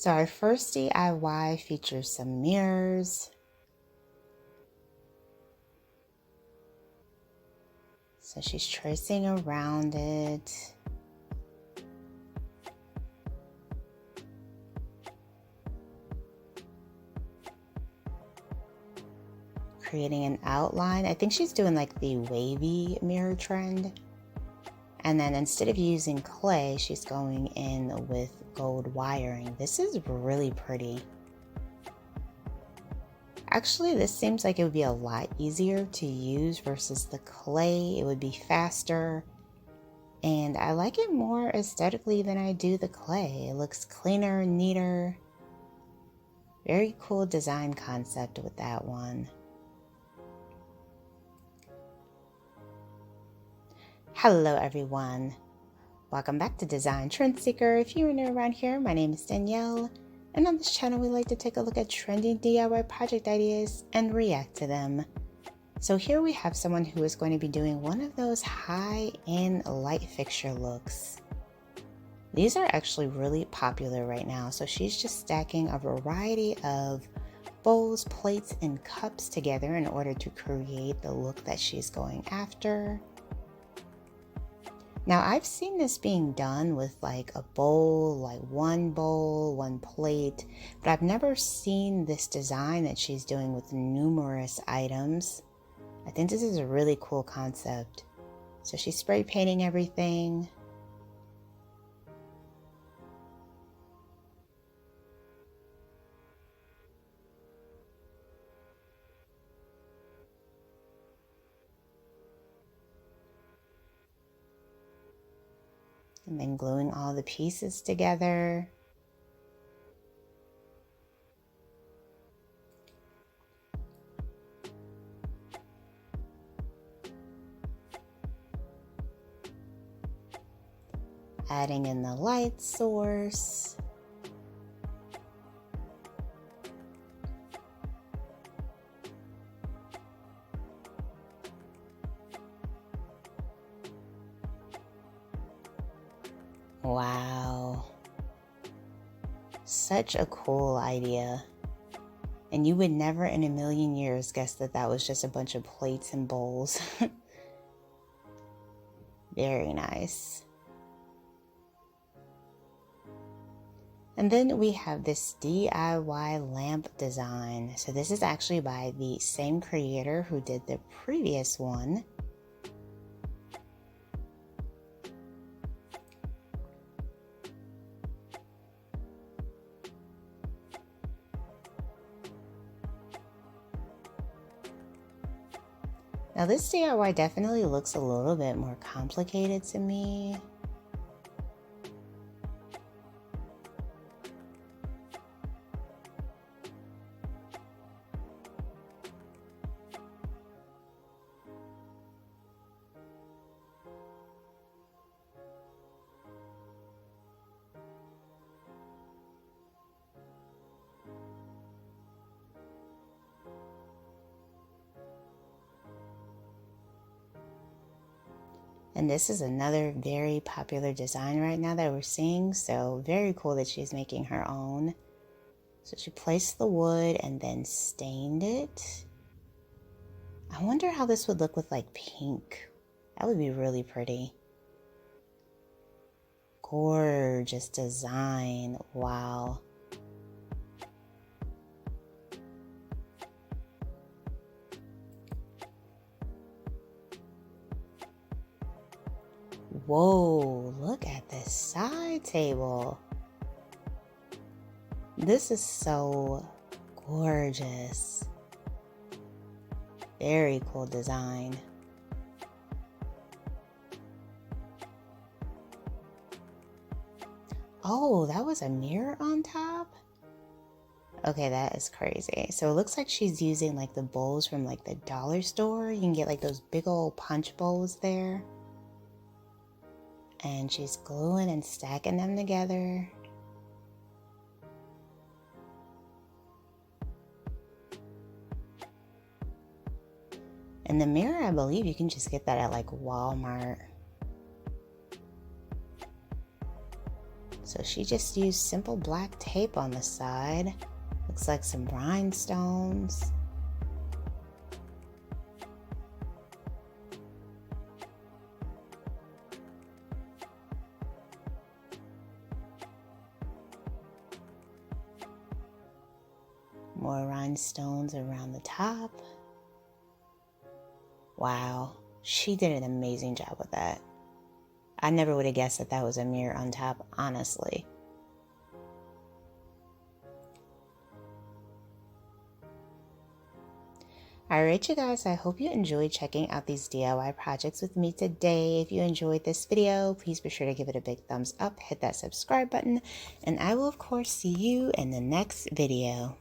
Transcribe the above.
So our first DIY features some mirrors. So she's tracing around it. Creating an outline. I think she's doing like the wavy mirror trend. And then instead of using clay, she's going in with gold wiring. This is really pretty. Actually, this seems like it would be a lot easier to use versus the clay. It would be faster. And I like it more aesthetically than I do the clay. It looks cleaner, neater. Very cool design concept with that one. Hello everyone. Welcome back to Design Trend Seeker. If you're new around here, my name is Danielle. And on this channel, we like to take a look at trending DIY project ideas and react to them. So here we have someone who is going to be doing one of those high-end light fixture looks. These are actually really popular right now. So she's just stacking a variety of bowls, plates, and cups together in order to create the look that she's going after. Now I've seen this being done with like a bowl, like one bowl, one plate, but I've never seen this design that she's doing with numerous items. I think this is a really cool concept. So she's spray painting everything. And then gluing all the pieces together. Adding in the light source. Wow. Such a cool idea. And you would never in a million years guess that that was just a bunch of plates and bowls. Very nice. And then we have this DIY lamp design. So this is actually by the same creator who did the previous one. Now this DIY definitely looks a little bit more complicated to me. And this is another very popular design right now that we're seeing. So very cool that she's making her own. So she placed the wood and then stained it. I wonder how this would look with like pink. That would be really pretty. Gorgeous design. Wow. Whoa, look at this side table. This is so gorgeous. Very cool design. Oh, that was a mirror on top? Okay, that is crazy. So it looks like she's using like the bowls from like the dollar store. You can get like those big old punch bowls there. And she's gluing and stacking them together. And the mirror, I believe you can just get that at like Walmart. So she just used simple black tape on the side. Looks like some rhinestones. More rhinestones around the top. Wow, she did an amazing job with that. I never would have guessed that that was a mirror on top, honestly. Alright you guys, I hope you enjoyed checking out these DIY projects with me today. If you enjoyed this video, please be sure to give it a big thumbs up, hit that subscribe button, and I will of course see you in the next video.